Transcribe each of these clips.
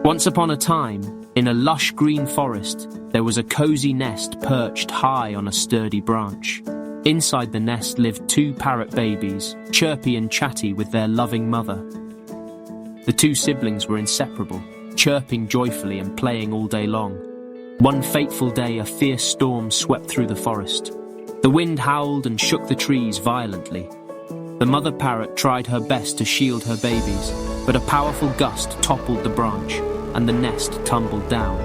Once upon a time, in a lush green forest, there was a cozy nest perched high on a sturdy branch. Inside the nest lived two parrot babies, Chirpy and Chatty, with their loving mother. The two siblings were inseparable, chirping joyfully and playing all day long. One fateful day, a fierce storm swept through the forest. The wind howled and shook the trees violently. The mother parrot tried her best to shield her babies, but a powerful gust toppled the branch, and the nest tumbled down.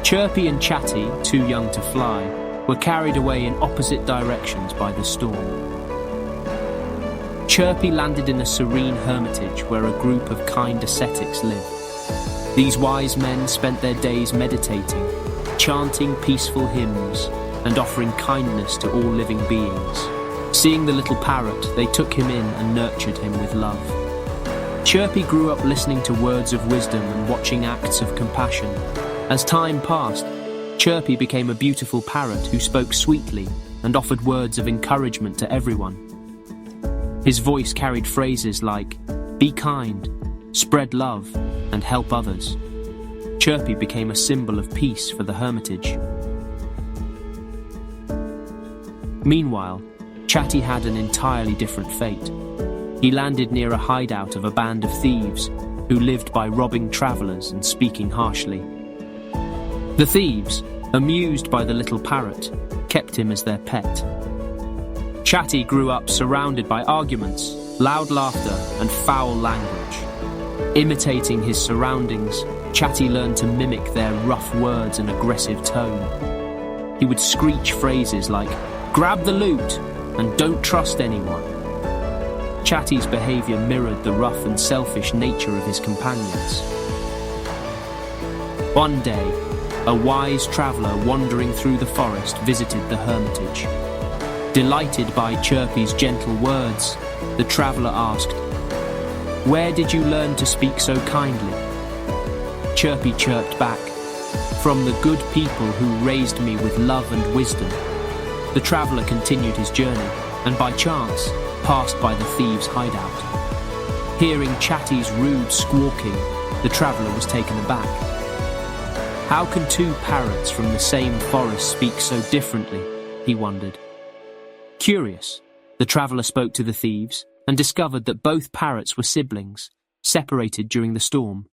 Chirpy and Chatty, too young to fly, were carried away in opposite directions by the storm. Chirpy landed in a serene hermitage where a group of kind ascetics lived. These wise men spent their days meditating, chanting peaceful hymns, and offering kindness to all living beings. Seeing the little parrot, they took him in and nurtured him with love. Chirpy grew up listening to words of wisdom and watching acts of compassion. As time passed, Chirpy became a beautiful parrot who spoke sweetly and offered words of encouragement to everyone. His voice carried phrases like, "Be kind, spread love, and help others." Chirpy became a symbol of peace for the hermitage. Meanwhile, Chatty had an entirely different fate. He landed near a hideout of a band of thieves who lived by robbing travelers and speaking harshly. The thieves, amused by the little parrot, kept him as their pet. Chatty grew up surrounded by arguments, loud laughter, and foul language. Imitating his surroundings, Chatty learned to mimic their rough words and aggressive tone. He would screech phrases like, "Grab the loot," and "Don't trust anyone." Chatty's behavior mirrored the rough and selfish nature of his companions. One day, a wise traveler wandering through the forest visited the hermitage. Delighted by Chirpy's gentle words, the traveler asked, "Where did you learn to speak so kindly?" Chirpy chirped back, "From the good people who raised me with love and wisdom." The traveler continued his journey, and by chance, passed by the thieves' hideout. Hearing Chatty's rude squawking, the traveler was taken aback. How can two parrots from the same forest speak so differently? He wondered. Curious, the traveler spoke to the thieves and discovered that both parrots were siblings, separated during the storm.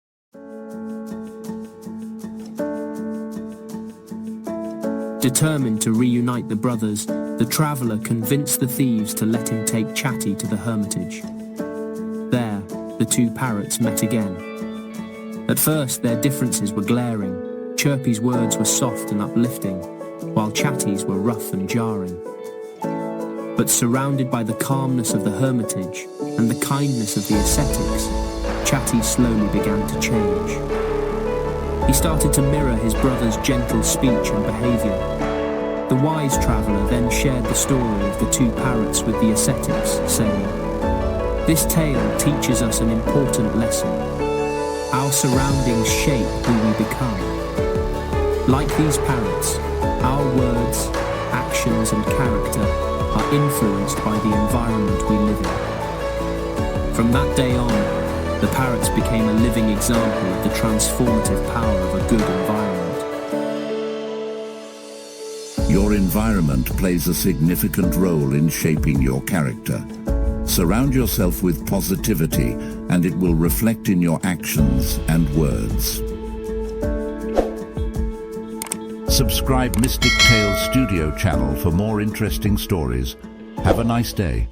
Determined to reunite the brothers, the traveller convinced the thieves to let him take Chatty to the hermitage. There, the two parrots met again. At first, their differences were glaring. Chirpy's words were soft and uplifting, while Chatty's were rough and jarring. But surrounded by the calmness of the hermitage and the kindness of the ascetics, Chatty slowly began to change. He started to mirror his brother's gentle speech and behaviour. The wise traveller then shared the story of the two parrots with the ascetics, saying, "This tale teaches us an important lesson. Our surroundings shape who we become. Like these parrots, our words, actions and character are influenced by the environment we live in." From that day on, the parrots became a living example of the transformative power of a good environment. Your environment plays a significant role in shaping your character. Surround yourself with positivity, and it will reflect in your actions and words. Subscribe Mystic Tales Studio channel for more interesting stories. Have a nice day.